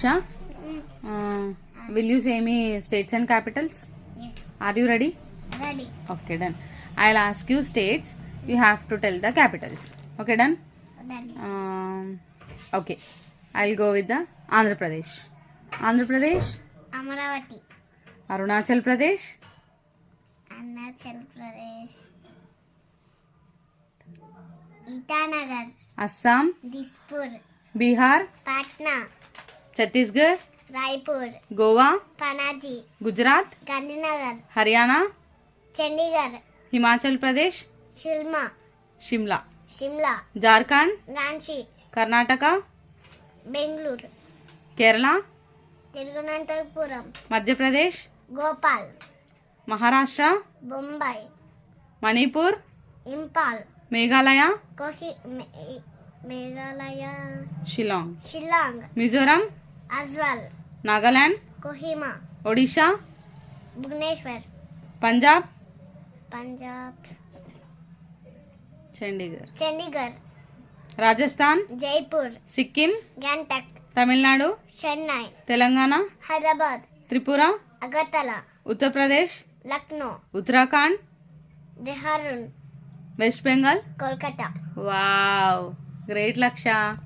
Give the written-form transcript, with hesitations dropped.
Laksha, will you say me states and capitals? Yes. Are you ready? Ready. Okay, done. I'll ask you states. You have to tell the capitals. Okay, done? Ready. Okay. I'll go with the Andhra Pradesh. Andhra Pradesh, Amaravati. Arunachal Pradesh, Arunachal Pradesh. Itanagar. Assam, Dispur. Bihar, Patna. Chhattisgarh, Raipur. Goa, Panaji. Gujarat, Gandhinagar. Haryana, Chandigarh. Himachal Pradesh, Shimla. Shimla, Jharkhand, Ranchi. Karnataka, Bengaluru. Kerala, Tiruvananthapuram. Madhya Pradesh, Gopal. Maharashtra, Mumbai. Manipur, Impal. Meghalaya, Meghalaya. Shillong, Mizoram. Aswal. Nagaland, Kohima. Odisha, Bhubaneswar. Punjab, Chandigarh. Rajasthan, Jaipur. Sikkim, Gangtok. Tamil Nadu, Chennai. Telangana, Hyderabad. Tripura, Agartala. Uttar Pradesh, Lucknow. Uttarakhand, Dehradun. West Bengal. Kolkata. Wow, great Laksha.